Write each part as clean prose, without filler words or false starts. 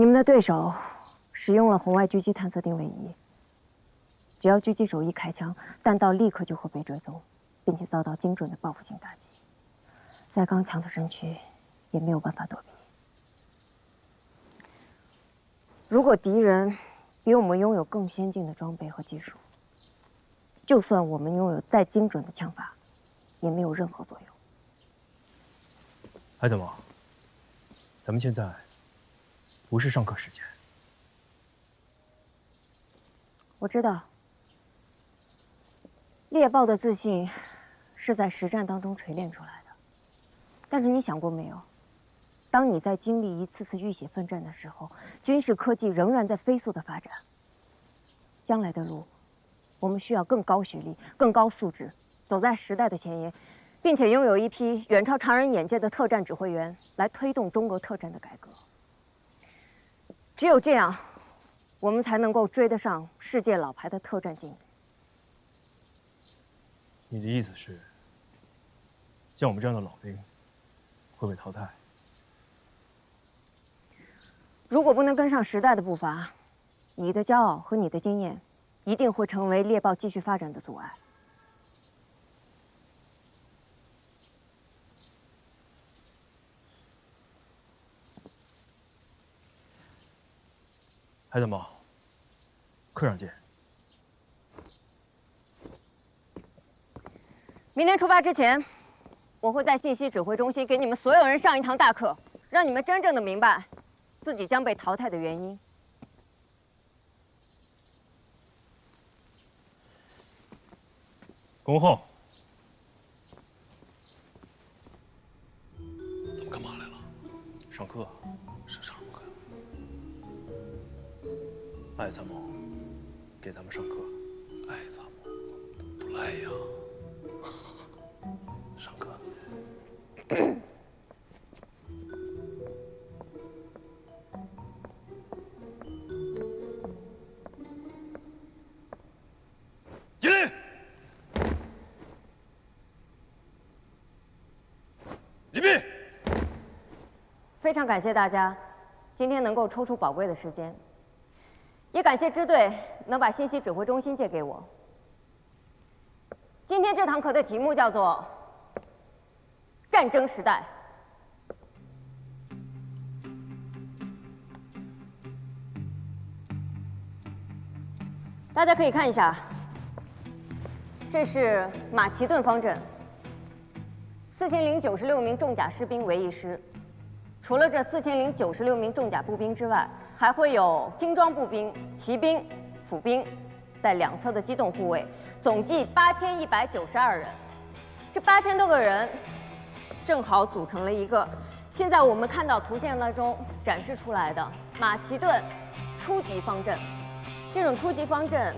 你们的对手使用了红外狙击探测定位仪，只要狙击手一开枪，弹道立刻就会被追踪，并且遭到精准的报复性打击，再刚强的身躯也没有办法躲避。如果敌人比我们拥有更先进的装备和技术，就算我们拥有再精准的枪法，也没有任何作用。海德玛，咱们现在不是上课时间。我知道，猎豹的自信是在实战当中锤炼出来的。但是你想过没有？当你在经历一次次浴血奋战的时候，军事科技仍然在飞速的发展。将来的路，我们需要更高学历、更高素质，走在时代的前沿，并且拥有一批远超常人眼界的特战指挥员，来推动中俄特战的改革。只有这样，我们才能够追得上世界老牌的特战精英。你的意思是，像我们这样的老兵会被淘汰？如果不能跟上时代的步伐，你的骄傲和你的经验，一定会成为猎豹继续发展的阻碍。海德玛，课上见。明天出发之前，我会在信息指挥中心给你们所有人上一堂大课，让你们真正的明白自己将被淘汰的原因。恭候。咱们干嘛来了？上课。上课。艾参谋给咱们上课。艾参谋不赖呀。上课。敬礼。礼毕。非常感谢大家今天能够抽出宝贵的时间，也感谢支队能把信息指挥中心借给我。今天这堂课的题目叫做“战争时代”。大家可以看一下，这是马其顿方阵，4096名重甲士兵为一师。除了这4096名重甲步兵之外，还会有轻装步兵、骑兵、府兵，在两侧的机动护卫，总计8192人。这8000多个人，正好组成了一个现在我们看到图像当中展示出来的马其顿初级方阵。这种初级方阵，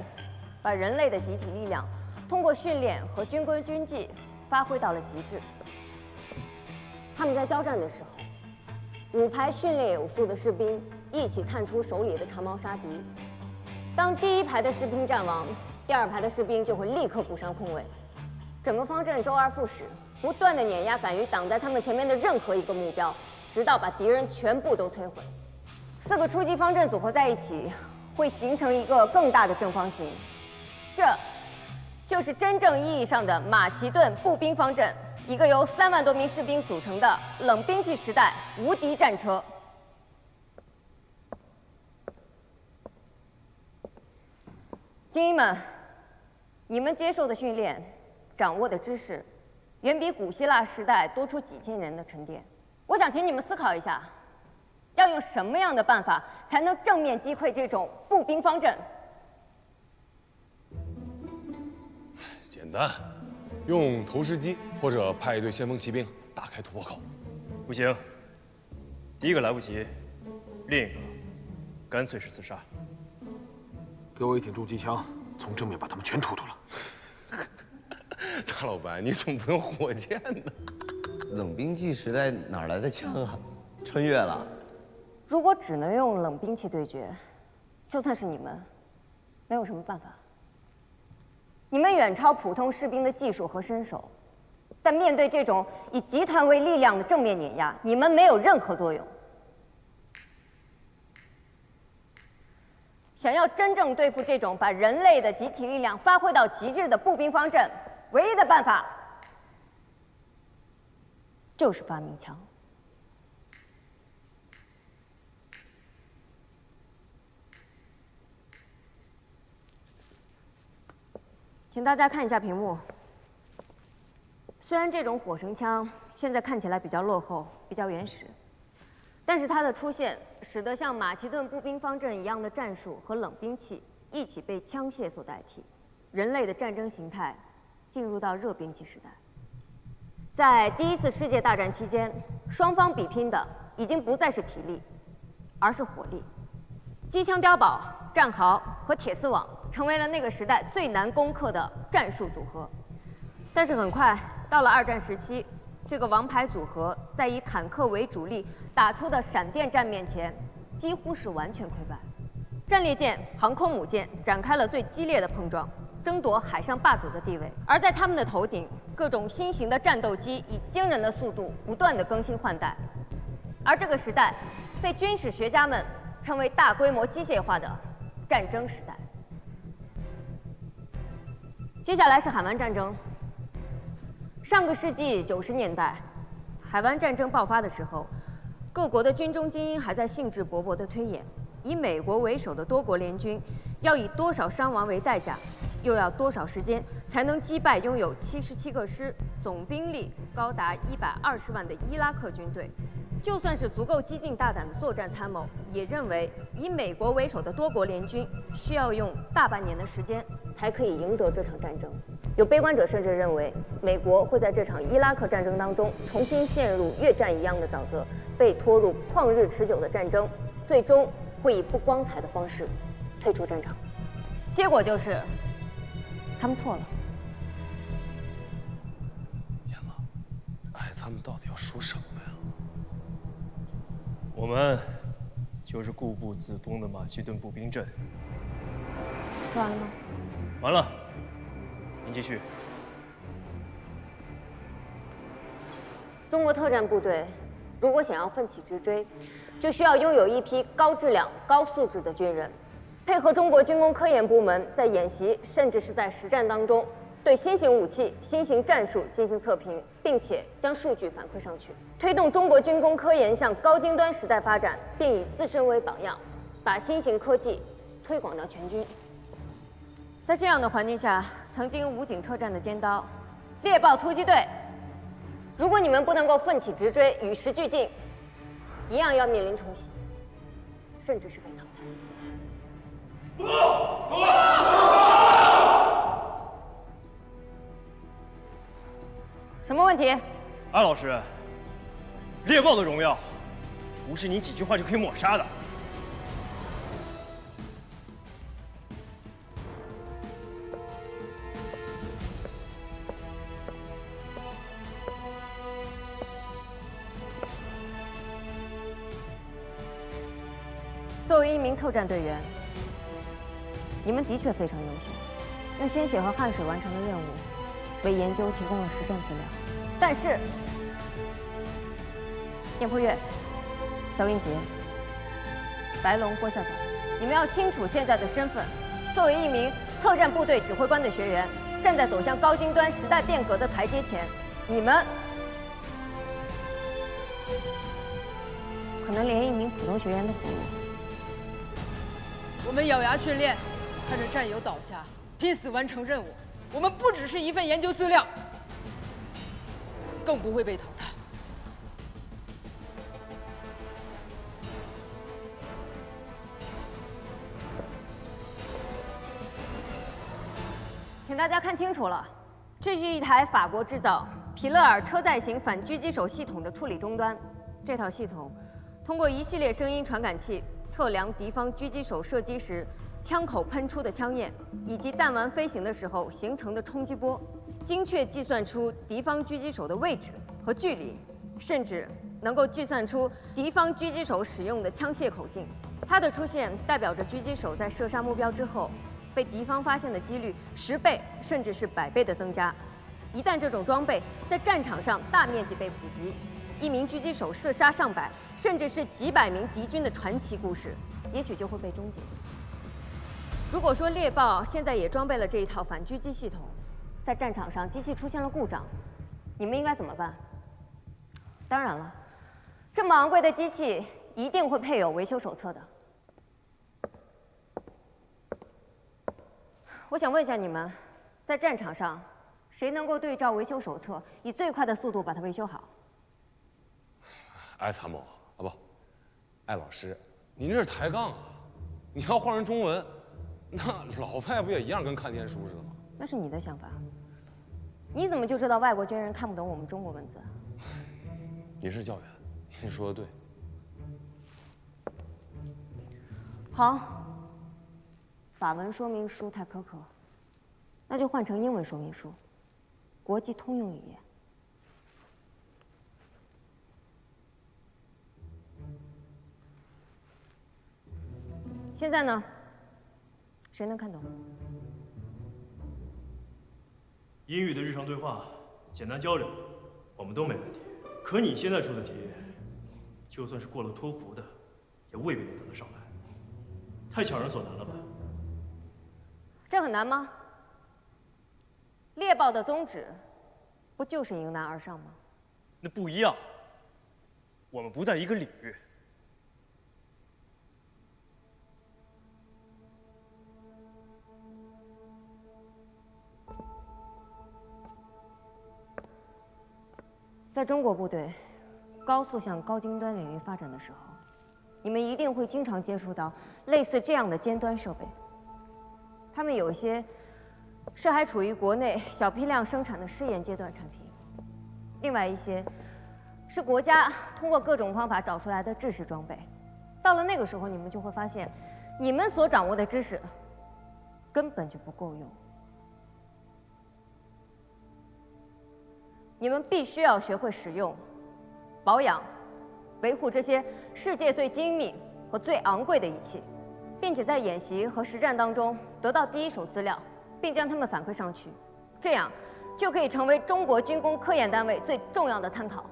把人类的集体力量通过训练和军规军纪发挥到了极致。他们在交战的时候，5排训练有素的士兵一起探出手里的长矛杀敌。当第1排的士兵战亡，第2排的士兵就会立刻补上空位。整个方阵周而复始，不断的碾压敢于挡在他们前面的任何一个目标，直到把敌人全部都摧毁。4个初级方阵组合在一起，会形成一个更大的正方形。这就是真正意义上的马其顿步兵方阵，一个由3万多名士兵组成的冷兵器时代无敌战车。精英们，你们接受的训练、掌握的知识，远比古希腊时代多出几千年的沉淀。我想请你们思考一下，要用什么样的办法才能正面击溃这种步兵方阵？简单，用投石机或者派一队先锋骑兵打开突破口。不行，第一个来不及，另一个干脆是自杀。给我一挺重机枪，从正面把他们全突突了。大老白，你怎么不用火箭呢？冷兵器时代哪来的枪啊？穿越了。如果只能用冷兵器对决，就算是你们，能有什么办法？你们远超普通士兵的技术和身手，但面对这种以集团为力量的正面碾压，你们没有任何作用。想要真正对付这种把人类的集体力量发挥到极致的步兵方阵，唯一的办法就是发明枪。请大家看一下屏幕。虽然这种火绳枪现在看起来比较落后、比较原始，但是它的出现使得像马其顿步兵方阵一样的战术和冷兵器一起被枪械所代替，人类的战争形态进入到热兵器时代。在第一次世界大战期间，双方比拼的已经不再是体力，而是火力。机枪碉堡、战壕和铁丝网成为了那个时代最难攻克的战术组合。但是很快到了二战时期，这个王牌组合在以坦克为主力打出的闪电战面前，几乎是完全溃败。战列舰、航空母舰展开了最激烈的碰撞，争夺海上霸主的地位。而在他们的头顶，各种新型的战斗机以惊人的速度不断地更新换代。而这个时代被军事学家们称为大规模机械化的战争时代。接下来是海湾战争。上个世纪90年代，海湾战争爆发的时候，各国的军中精英还在兴致勃勃地推演，以美国为首的多国联军要以多少伤亡为代价，又要多少时间才能击败拥有77个师、总兵力高达120万的伊拉克军队。就算是足够激进大胆的作战参谋，也认为以美国为首的多国联军需要用大半年的时间才可以赢得这场战争。有悲观者甚至认为，美国会在这场伊拉克战争当中重新陷入越战一样的沼泽，被拖入旷日持久的战争，最终会以不光彩的方式退出战场。结果就是，他们错了。燕子，哎，咱们到底要说什么呀？我们就是固步自封的马其顿步兵阵。说完了吗？完了，您继续。中国特战部队如果想要奋起直追，就需要拥有一批高质量、高素质的军人，配合中国军工科研部门在演习甚至是在实战当中，对新型武器、新型战术进行测评，并且将数据反馈上去，推动中国军工科研向高精端时代发展，并以自身为榜样，把新型科技推广到全军。在这样的环境下，曾经武警特战的尖刀猎豹突击队，如果你们不能够奋起直追，与时俱进，一样要面临重洗，甚至是被淘汰。什么问题？安老师，猎豹的荣耀，不是你几句话就可以抹杀的。作为一名特战队员，你们的确非常优秀，用鲜血和汗水完成的任务，为研究提供了实战资料。但是，燕破月、肖云杰、白龙、郭笑笑，你们要清楚现在的身份。作为一名特战部队指挥官的学员，站在走向高精端时代变革的台阶前，你们可能连一名普通学员都不如。我们咬牙训练，看着战友倒下，拼死完成任务。我们不只是一份研究资料，更不会被淘汰。请大家看清楚了，这是一台法国制造皮勒尔车载型反狙击手系统的处理终端。这套系统通过一系列声音传感器测量敌方狙击手射击时枪口喷出的枪焰，以及弹丸飞行的时候形成的冲击波，精确计算出敌方狙击手的位置和距离，甚至能够计算出敌方狙击手使用的枪械口径。它的出现代表着狙击手在射杀目标之后，被敌方发现的几率10倍甚至是100倍的增加。一旦这种装备在战场上大面积被普及，一名狙击手射杀上百甚至是几百名敌军的传奇故事，也许就会被终结。如果说猎豹现在也装备了这一套反狙击系统，在战场上机器出现了故障，你们应该怎么办？当然了，这么昂贵的机器一定会配有维修手册的。我想问一下你们，在战场上，谁能够对照维修手册，以最快的速度把它维修好？艾参谋啊，不，艾老师，您这是抬杠啊！你要换成中文，那老外不也一样跟看天书似的吗？那是你的想法。你怎么就知道外国军人看不懂我们中国文字？您是教员，您说的对。好，法文说明书太苛刻，那就换成英文说明书，国际通用语言。现在呢，谁能看懂？英语的日常对话，简单交流，我们都没问题。可你现在出的题，就算是过了托福的，也未必能答得上来，太强人所难了吧？这很难吗？猎豹的宗旨，不就是迎难而上吗？那不一样，我们不在一个领域。在中国部队高速向高精端领域发展的时候，你们一定会经常接触到类似这样的尖端设备。它们有一些是还处于国内小批量生产的试验阶段产品，另外一些是国家通过各种方法找出来的制式装备。到了那个时候，你们就会发现，你们所掌握的知识根本就不够用。你们必须要学会使用、保养、维护这些世界最精密和最昂贵的仪器，并且在演习和实战当中得到第一手资料，并将它们反馈上去，这样就可以成为中国军工科研单位最重要的参考。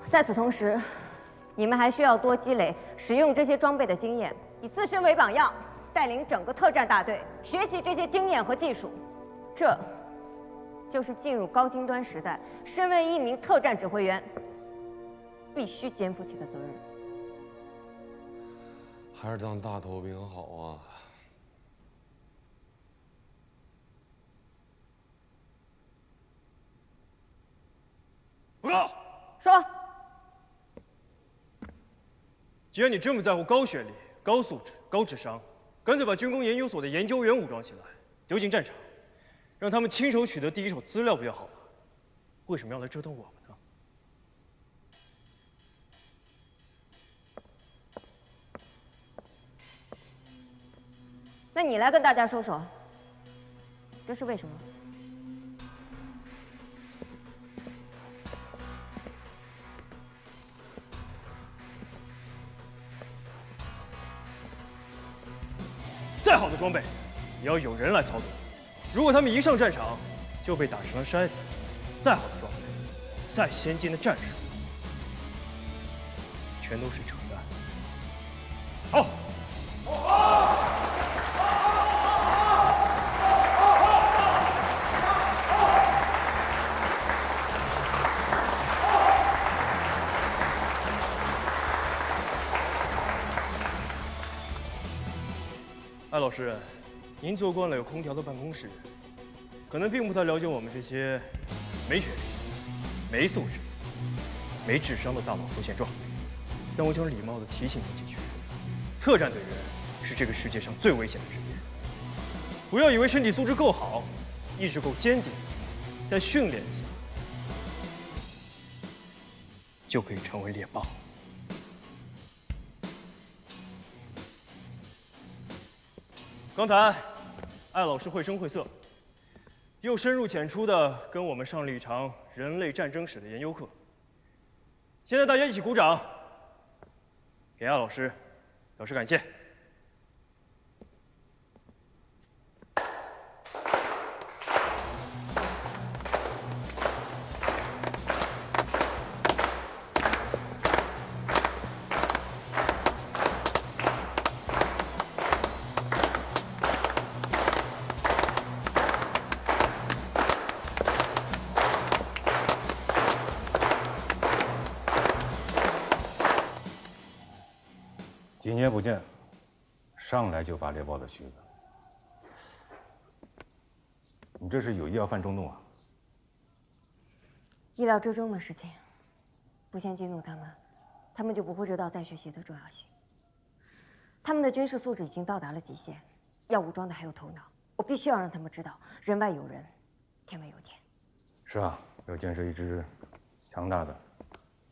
在此同时，你们还需要多积累使用这些装备的经验，以自身为榜样，带领整个特战大队学习这些经验和技术。这就是进入高精端时代，身为一名特战指挥员必须肩负起的责任。还是当大头兵好啊！报告。说，既然你这么在乎高学历、高素质、高智商，干脆把军工研究所的研究员武装起来，丢进战场，让他们亲手取得第一手资料不就好了？为什么要来折腾我们呢？那你来跟大家说说，这是为什么？再好的装备，也要有人来操作。如果他们一上战场就被打成了筛子，再好的装备，再先进的战术，全都是扯淡。好。艾老师，您做惯了有空调的办公室，可能并不太了解我们这些没学历、没素质、没智商的大老粗现状。让我想礼貌地提醒您几句：特战队员是这个世界上最危险的职业。不要以为身体素质够好，意志够坚定，再训练一下，就可以成为猎豹。刚才，艾老师绘声绘色，又深入浅出地跟我们上了一场人类战争史的研究课。现在大家一起鼓掌，给艾老师表示感谢。几年不见，上来就拔猎豹的须子，你这是有意要犯冲动啊？意料之中的事情，不先激怒他们，他们就不会知道再学习的重要性。他们的军事素质已经到达了极限，要武装的还有头脑。我必须要让他们知道，人外有人，天外有天。是啊，要建设一支强大的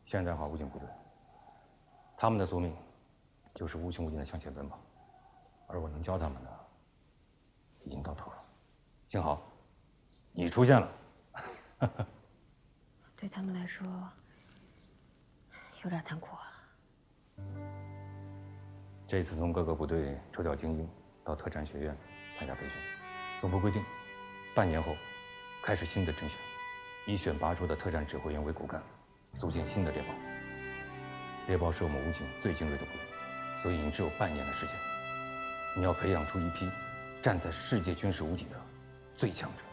现代化武警部队。他们的宿命就是无穷无尽的向前奔跑，而我能教他们的已经到头了。幸好你出现了。对他们来说，有点残酷啊。这次从各个部队抽调精英到特战学院参加培训，总部规定，半年后开始新的甄选，以选拔出的特战指挥员为骨干，组建新的猎豹。猎豹是我们武警最精锐的部队，所以你只有半年的时间，你要培养出一批站在世界军事舞体的最强者。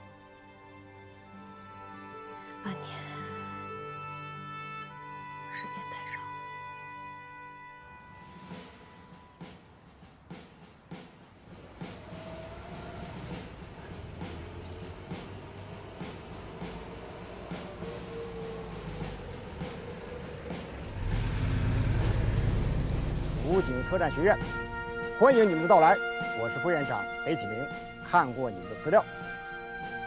半年，时间太少。武警特战学院，欢迎你们的到来。我是副院长北启明，看过你们的资料，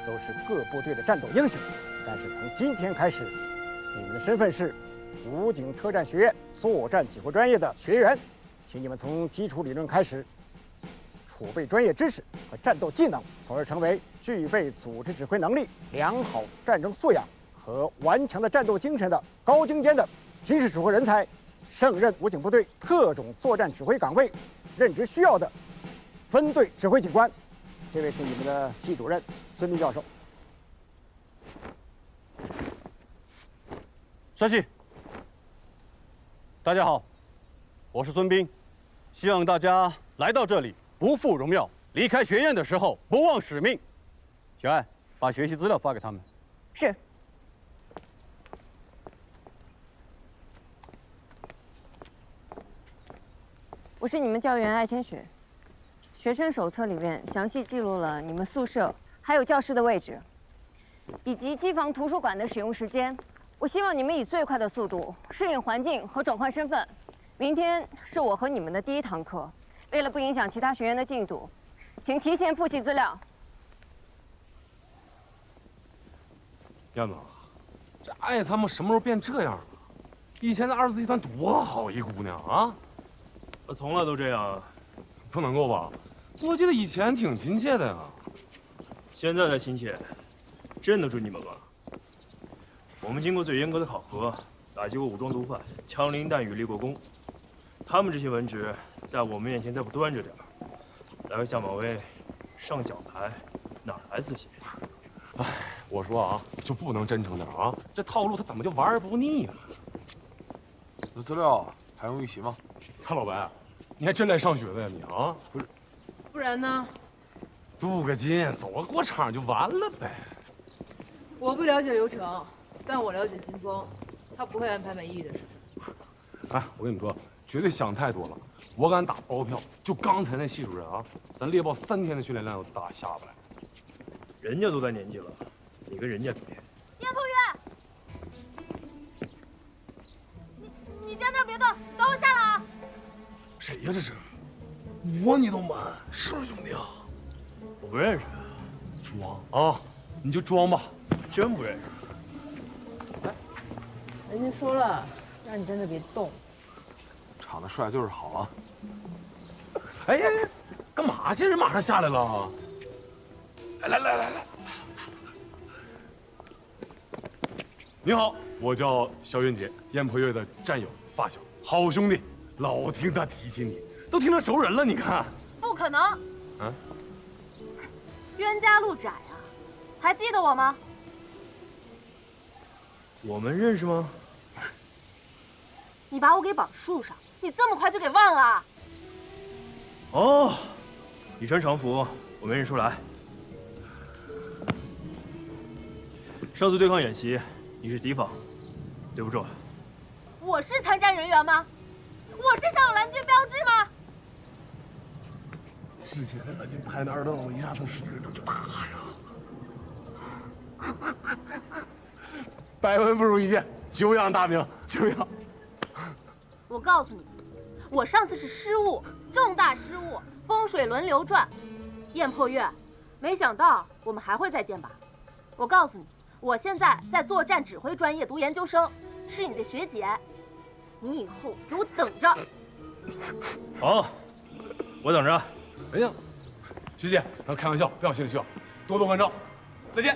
都是各部队的战斗英雄。但是从今天开始，你们的身份是武警特战学院作战指挥专业的学员，请你们从基础理论开始，储备专业知识和战斗技能，从而成为具备组织指挥能力、良好战争素养和顽强的战斗精神的高精尖的军事指挥人才。胜任武警部队特种作战指挥岗位任职需要的分队指挥警官。这位是你们的系主任孙斌教授。稍息。大家好，我是孙斌，希望大家来到这里不负荣耀，离开学院的时候不忘使命。小艾，把学习资料发给他们。是。我是你们教员艾千雪，学生手册里面详细记录了你们宿舍还有教室的位置，以及机房、图书馆的使用时间。我希望你们以最快的速度适应环境和转换身份。明天是我和你们的第一堂课，为了不影响其他学员的进度，请提前复习资料。燕子，这艾参谋什么时候变这样了？以前在二四集团多好一姑娘啊！我从来都这样啊。不能够吧？我记得以前挺亲切的呀。现在才亲切，镇得住你们吗？我们经过最严格的考核，打击过武装毒贩，枪林弹雨立过功。他们这些文职，在我们面前再不端着点儿，来个下马威，上脚牌，哪来自信？哎，我说啊，就不能真诚点啊？这套路他怎么就玩而不腻呢？这资料还用预习吗？他老白，你还真来上学的呀你啊？不是，不然呢？镀个金，走个过场就完了呗。我不了解流程，但我了解金峰，他不会安排没意义的事情。哎，我跟你说，绝对想太多了。我敢打包票，就刚才那系主任啊，咱猎豹3天的训练量都打下不来。人家多大年纪了，你跟人家比？燕鹏远，你站那儿别动，等我下来啊！谁呀这是？我你都瞒，是不是兄弟啊？我不认识。装啊，你就装吧。真不认识。人家说了，让你站那别动。长得帅就是好啊！哎呀，干嘛去？人马上下来了。来！你好，我叫肖云杰，燕坡月的战友、发小、好兄弟，老听他提起你，都听成熟人了。你看，不可能！啊，冤家路窄啊，还记得我吗？我们认识吗？你把我给绑树上，你这么快就给忘了？哦，你穿常服，我没认出来。上次对抗演习，你是敌方，对不住。我是参战人员吗？我身上有蓝军标志吗？之前你拍那二凳子一下子使劲就打呀。百闻不如一见，久仰大名，久仰。我告诉你，我上次是失误，重大失误，风水轮流转。燕破月，没想到我们还会再见吧？我告诉你，我现在在作战指挥专业读研究生，是你的学姐，你以后给我等着。好，我等着。哎呀，学姐，开玩笑，不要心里去，多多关照。再见。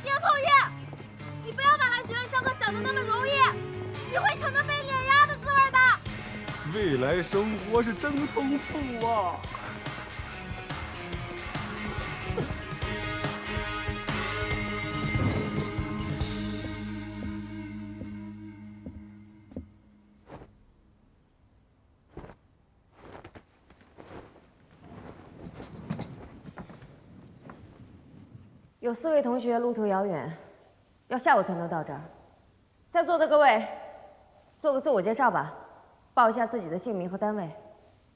燕破月，你不要把来学院上课想的那么容易，你会尝到被碾压的滋味的。未来生活是真丰富啊！有4位同学路途遥远，要下午才能到这儿。在座的各位，做个自我介绍吧，报一下自己的姓名和单位。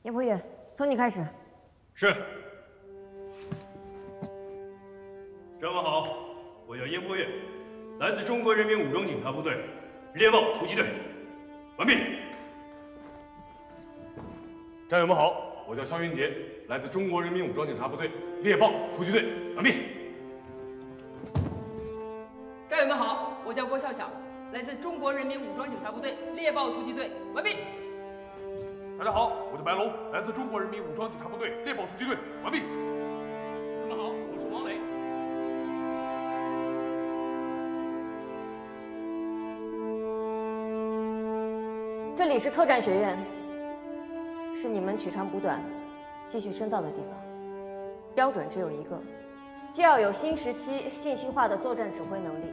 燕破月，从你开始。是。战友们好，我叫燕破月，来自中国人民武装警察部队猎豹突击队。完毕。战友们好，我叫肖云杰，来自中国人民武装警察部队猎豹突击队。完毕。战友们好，我叫郭笑笑，来自中国人民武装警察部队猎豹突击队。完毕。大家好，我叫白龙，来自中国人民武装警察部队猎豹突击队。完毕。你们好，我是王磊。这里是特战学院，是你们取长补短、继续深造的地方。标准只有一个，既要有新时期信息化的作战指挥能力，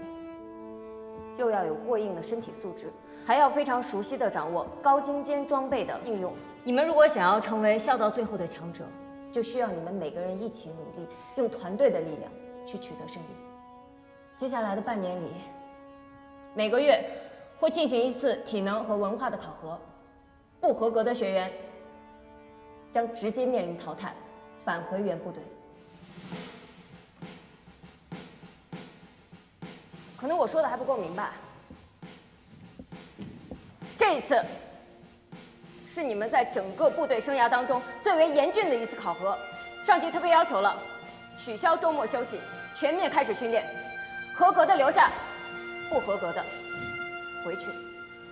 又要有过硬的身体素质，还要非常熟悉地掌握高精尖装备的应用。你们如果想要成为笑到最后的强者，就需要你们每个人一起努力，用团队的力量去取得胜利。接下来的半年里，每个月会进行一次体能和文化的考核，不合格的学员将直接面临淘汰，返回原部队。可能我说的还不够明白，这一次是你们在整个部队生涯当中最为严峻的一次考核。上级特别要求了，取消周末休息，全面开始训练，合格的留下，不合格的回去。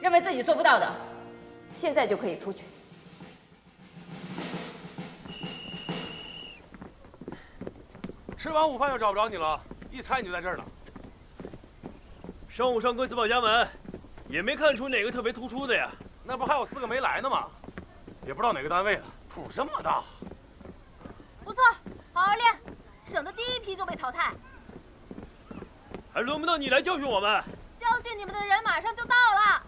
认为自己做不到的，现在就可以出去。吃完午饭就找不着你了，一猜你就在这儿呢。上午上课自报家门，也没看出哪个特别突出的呀。那不还有4个没来呢吗？也不知道哪个单位的，谱这么大。不错，好好练，省得第一批就被淘汰。还轮不到你来教训我们。教训你们的人马上就到了。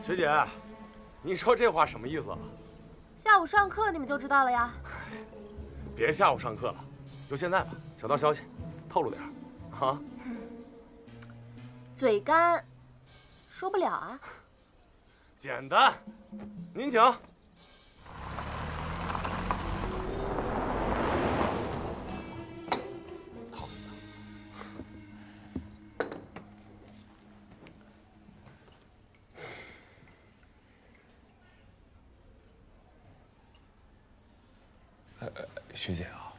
学姐，你说这话什么意思啊？下午上课你们就知道了呀。别下午上课了，就现在吧，小道消息，透露点啊。嘴干，说不了啊。简单，您请。学姐啊，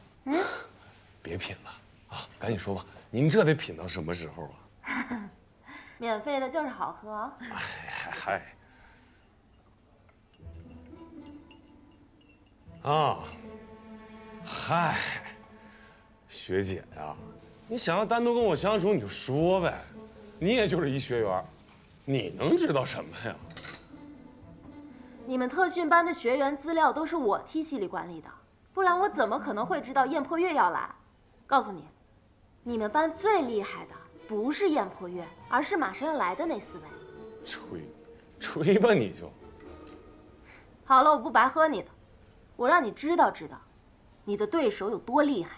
别品了啊，赶紧说吧，您这得品到什么时候啊？免费的就是好喝。嗨，啊，嗨，学姐呀，你想要单独跟我相处你就说呗，你也就是一学员，你能知道什么呀？你们特训班的学员资料都是我替系里管理的。不然我怎么可能会知道燕破月要来？告诉你，你们班最厉害的不是燕破月，而是马上要来的那4位。吹吧你就。好了，我不白喝你的，我让你知道知道，你的对手有多厉害。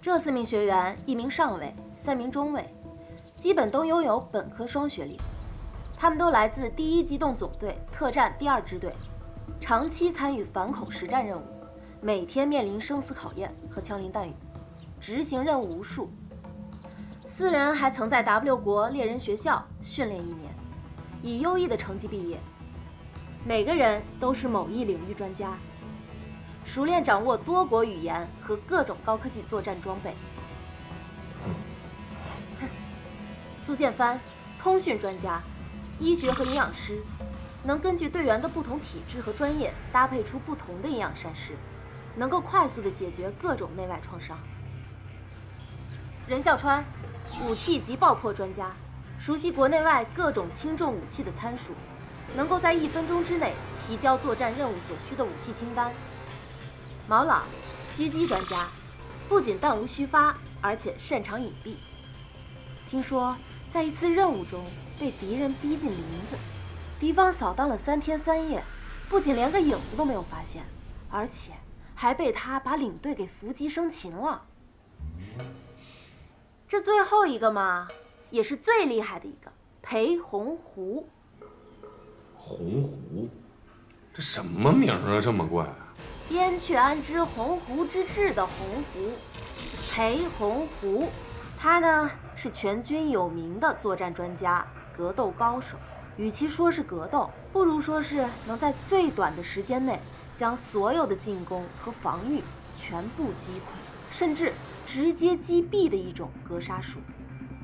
这4名学员，1名上尉，3名中尉，基本都拥有本科双学历。他们都来自第1机动总队特战第2支队，长期参与反恐实战任务，每天面临生死考验和枪林弹雨，执行任务无数。4人还曾在 W 国猎人学校训练1年，以优异的成绩毕业。每个人都是某一领域专家，熟练掌握多国语言和各种高科技作战装备。苏建藩，通讯专家，医学和营养师，能根据队员的不同体质和专业搭配出不同的营养膳食，能够快速地解决各种内外创伤。任孝川，武器及爆破专家，熟悉国内外各种轻重武器的参数，能够在1分钟之内提交作战任务所需的武器清单。毛朗，狙击专家，不仅弹无虚发，而且擅长隐蔽。听说在一次任务中被敌人逼近林子，敌方扫荡了3天3夜，不仅连个影子都没有发现，而且还被他把领队给伏击生擒了。这最后一个嘛，也是最厉害的一个，裴洪湖。洪湖，这什么名啊，这么怪啊？燕雀安知鸿鹄之志的鸿鹄，裴洪湖。他呢是全军有名的作战专家、格斗高手。与其说是格斗，不如说是能在最短的时间内将所有的进攻和防御全部击溃，甚至直接击毙的一种格杀术。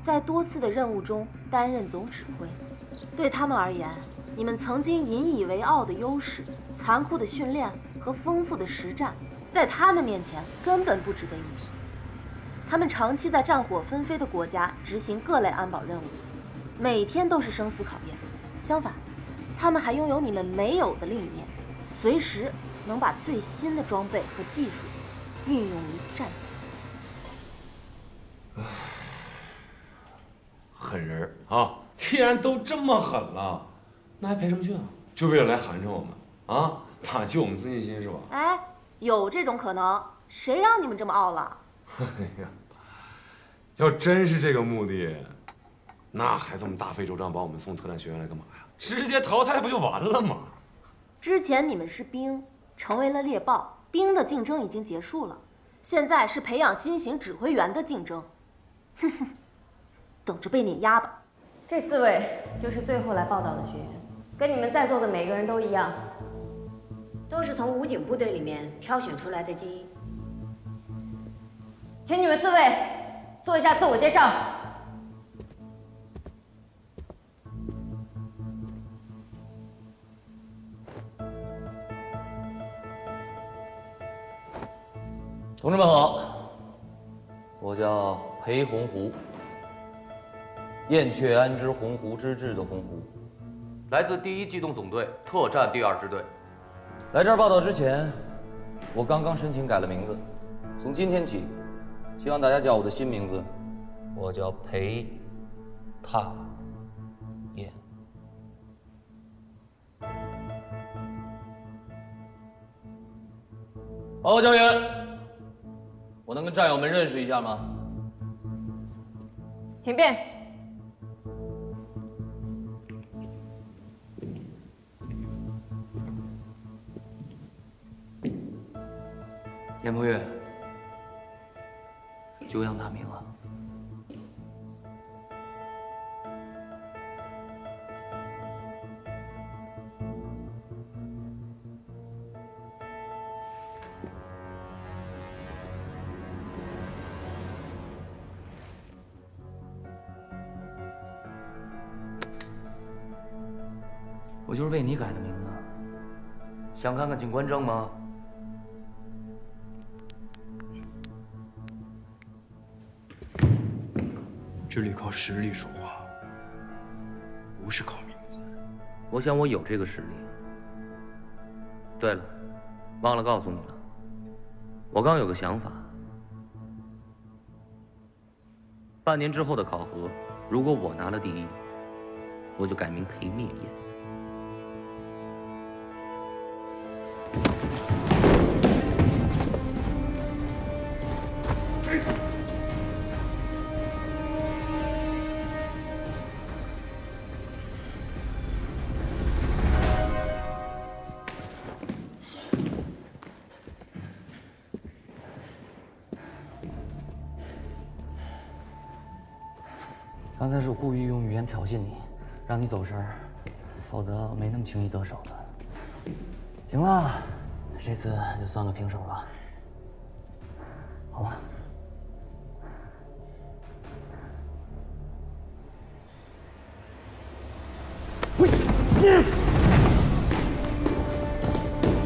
在多次的任务中担任总指挥，对他们而言，你们曾经引以为傲的优势、残酷的训练和丰富的实战，在他们面前根本不值得一提。他们长期在战火纷飞的国家执行各类安保任务，每天都是生死考验。相反，他们还拥有你们没有的另一面，随时能把最新的装备和技术运用于战斗。狠人啊！既然都这么狠了，那还培什么训啊？就为了来寒碜我们啊？打击我们自信心是吧？哎，有这种可能？谁让你们这么傲了？哎呀，要真是这个目的，那还这么大费周章把我们送特战学院来干嘛呀？直接淘汰不就完了吗？之前你们是兵，成为了猎豹，兵的竞争已经结束了，现在是培养新型指挥员的竞争。哼哼，等着被碾压吧。这4位就是最后来报道的学员，跟你们在座的每个人都一样，都是从武警部队里面挑选出来的精英。请你们4位做一下自我介绍。同志们好，我叫裴洪湖，燕雀安知鸿鹄之志的鸿鹄，来自第1机动总队特战第2支队。来这儿报道之前，我刚刚申请改了名字，从今天起，希望大家叫我的新名字，我叫裴帕燕。报告教员，我能跟战友们认识一下吗？请便。燕破月，久仰大名啊！我就是为你改的名字，想看看警官证吗？这里靠实力说话，不是靠名字。我想我有这个实力。对了，忘了告诉你了，我刚有个想法。半年之后的考核，如果我拿了第1，我就改名裴灭燕。刚才是故意用语言挑衅你，让你走神儿，否则没那么轻易得手的。行了，这次就算个平手了，好吗？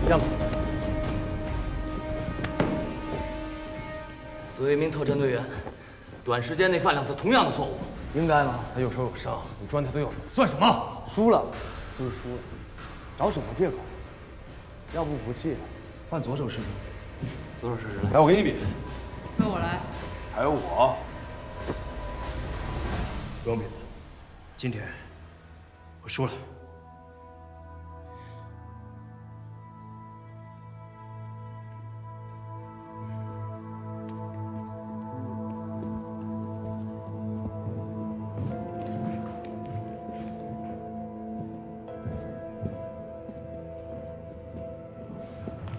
让开！作为一名特战队员，短时间内犯2次同样的错误，应该吗？他有受有伤，你抓他队友算什么？输了就是输了，找什么借口？要不服气，换左手试试。左手试试来。来，我给你比。跟我来。还有我。不用比了，今天我输了。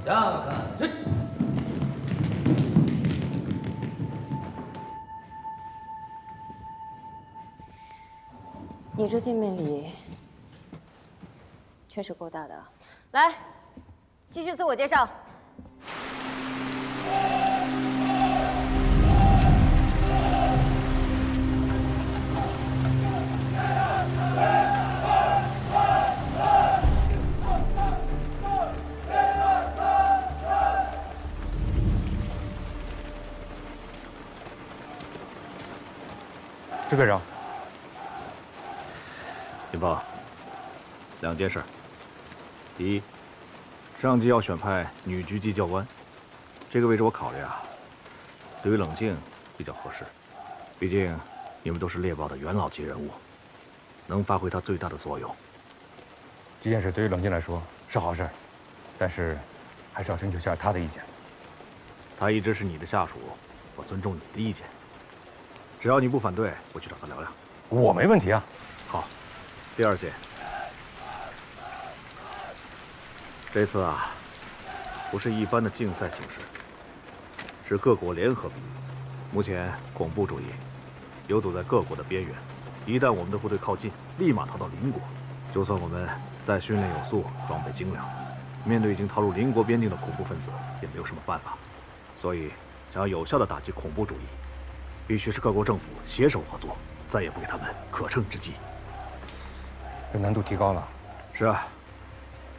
下看去。你这见面礼确实够大的。来，继续自我介绍。支队长，禀报，2件事。第一，上级要选派女狙击教官，这个位置我考虑啊，对于冷静比较合适，毕竟你们都是猎豹的元老级人物，能发挥它最大的作用。这件事对于冷静来说是好事，但是还是要征求下他的意见。他一直是你的下属，我尊重你的意见。只要你不反对，我去找他聊聊。我没问题啊。好，第2件，这次啊，不是一般的竞赛形式，是各国联合比武。目前恐怖主义游走在各国的边缘，一旦我们的部队靠近，立马逃到邻国。就算我们再训练有素，装备精良，面对已经逃入邻国边境的恐怖分子，也没有什么办法。所以，想要有效地打击恐怖主义，必须是各国政府携手合作，再也不给他们可乘之机。这难度提高了。是啊，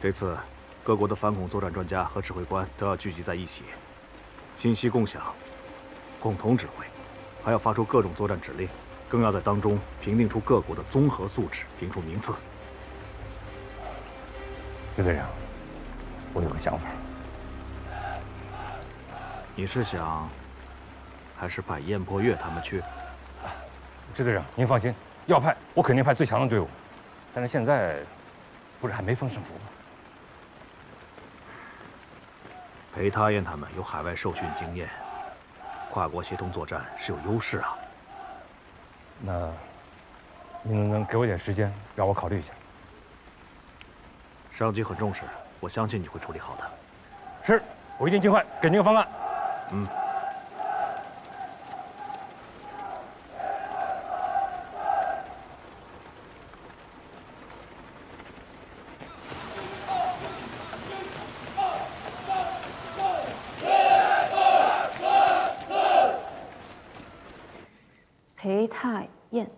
这次各国的反恐作战专家和指挥官都要聚集在一起，信息共享，共同指挥，还要发出各种作战指令，更要在当中评定出各国的综合素质，评出名次。支队长，我有个想法。你是想，还是派燕破月他们去？支队长，您放心，要派我肯定派最强的队伍。但是现在，不是还没分胜负吗？裴他燕他们有海外受训经验，跨国协同作战是有优势啊。那，您能不能给我点时间，让我考虑一下？上级很重视，我相信你会处理好的。是，我一定尽快给您个方案。嗯。裴太燕，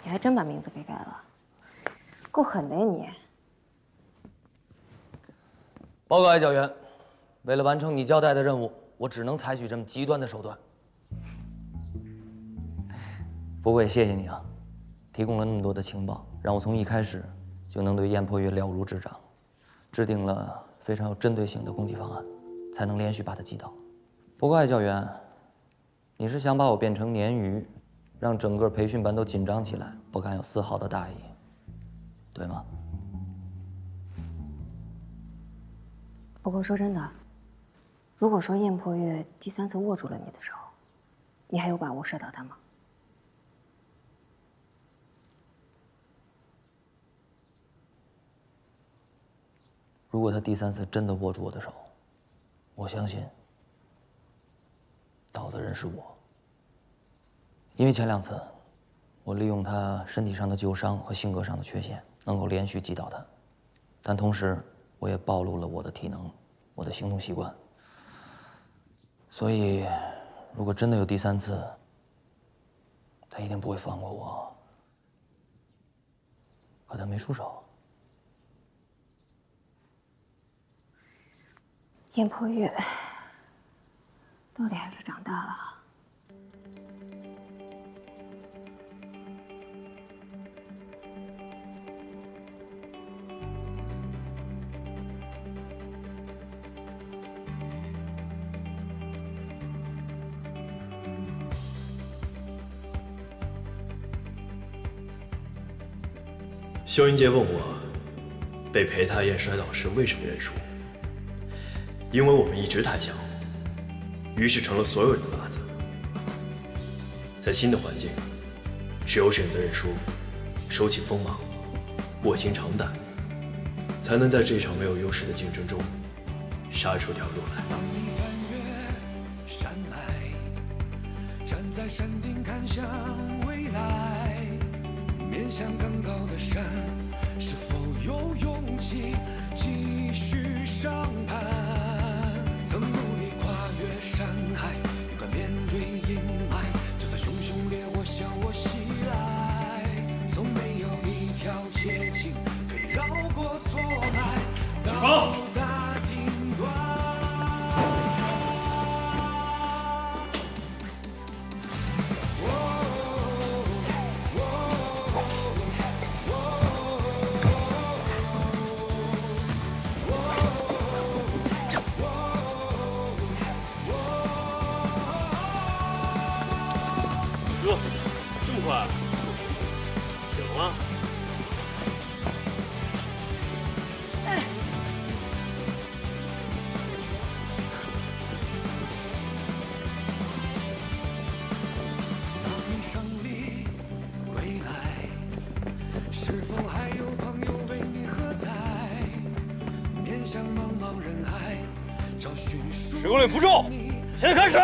你还真把名字给改了，够狠的呀你！报告艾教员，为了完成你交代的任务，我只能采取这么极端的手段。不过也谢谢你啊，提供了那么多的情报，让我从一开始就能对燕破月了如指掌，制定了非常有针对性的攻击方案，才能连续把他击倒。不过艾教员，你是想把我变成鲶鱼，让整个培训班都紧张起来，不敢有丝毫的大意，对吗？不过说真的，如果说燕破月第3次握住了你的手，你还有把握射倒他吗？如果他第3次真的握住我的手，我相信倒的人是我，因为前2次我利用他身体上的旧伤和性格上的缺陷，能够连续击倒他，但同时我也暴露了我的体能、我的行动习惯。所以，如果真的有第3次，他一定不会放过我。可他没出手。燕破月，到底还是长大了。修云杰问我，被裴太燕摔倒时为什么认输？因为我们一直太像，于是成了所有人的靶子。在新的环境，只有选择认输，收起锋芒，卧薪尝胆，才能在这场没有优势的竞争中杀出条路来。当你翻越山脉，站在山顶看向未来，面向更高的山，是否有勇气继续上攀？曾努力跨越山海，勇敢面对阴霾，就算熊熊烈火向我袭来，从没有一条捷径可以绕过挫败，到达顶端。哟，这么快？醒了吗？当你胜利归来，是否还有朋友为你喝彩？面向茫茫人海，找寻10公里负重，现在开始！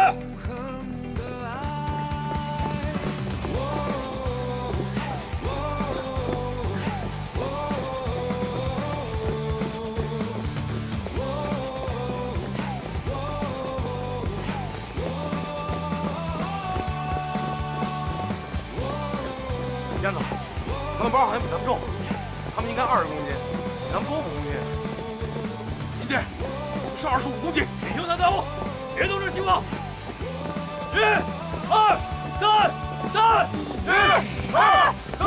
燕子，他们包好像比咱们重，他们应该20公斤，比咱们多5公斤。林姐，是25公斤。你听他带我，别动这希望。1、2、3、3，1、2、3、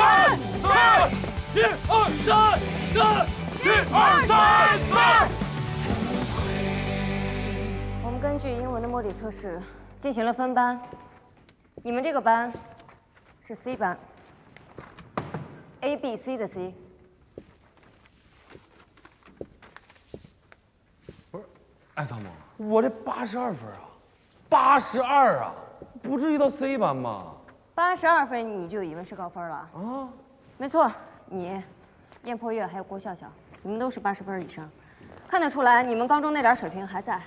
3，1、2、3、3，1、2、3、3。我们根据英文的模拟测试进行了分班，你们这个班是 C 班。A、B、C 的 C， 不是，艾参谋，我这82分啊，82啊，不至于到 C 班吧？82分你就以为是高分了？啊，没错，你、燕破月还有郭笑笑，你们都是80分以上，看得出来你们高中那点水平还在，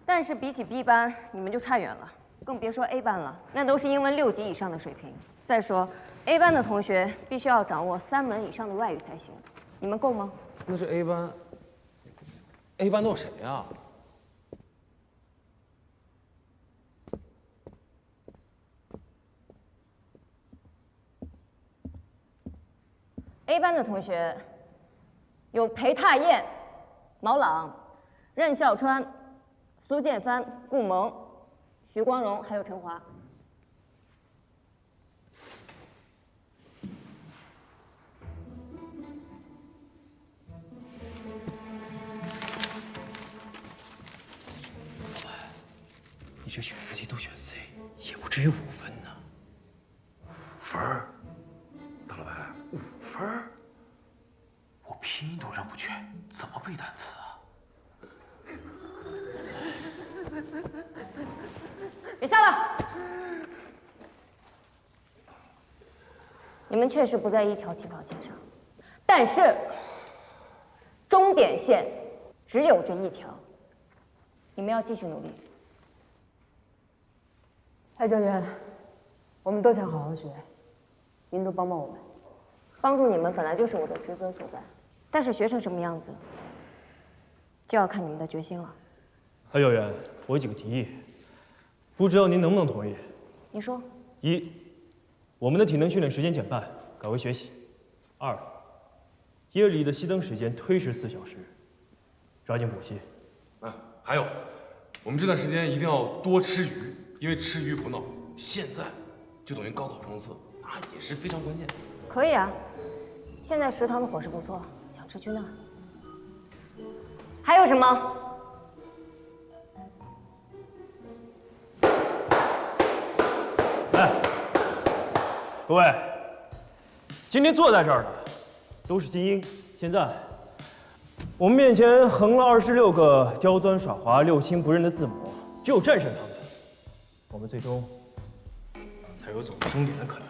但是比起 B 班，你们就差远了，更别说 A 班了，那都是英文6级以上的水平。再说。A 班的同学必须要掌握3门以上的外语才行，你们够吗？那是 A 班。A 班都有谁呀？A 班的同学有裴踏燕、毛朗、任孝川、苏建帆、顾萌、徐光荣，还有陈华。你这选择题都选 C， 也不至于5分呢。5分？大老白，5分？我拼音都认不全，怎么背单词啊？别笑了！你们确实不在一条起跑线上，但是终点线只有这一条，你们要继续努力。蔡教员，我们都想好好学，您多帮帮我们。帮助你们本来就是我的职责所在，但是学成什么样子，就要看你们的决心了。何教员，我有几个提议，不知道您能不能同意？你说。1，我们的体能训练时间减半，改为学习。2，夜里的熄灯时间推迟4小时，抓紧补习。还有，我们这段时间一定要多吃鱼，因为吃鱼补脑，现在就等于高考冲刺，那也是非常关键。可以啊，现在食堂的伙食不错，想吃去那儿。还有什么？哎，各位，今天坐在这儿的都是精英。现在，我们面前横了26个刁钻耍滑、六亲不认的字母，只有战胜他们，我们最终才有走到终点的可能。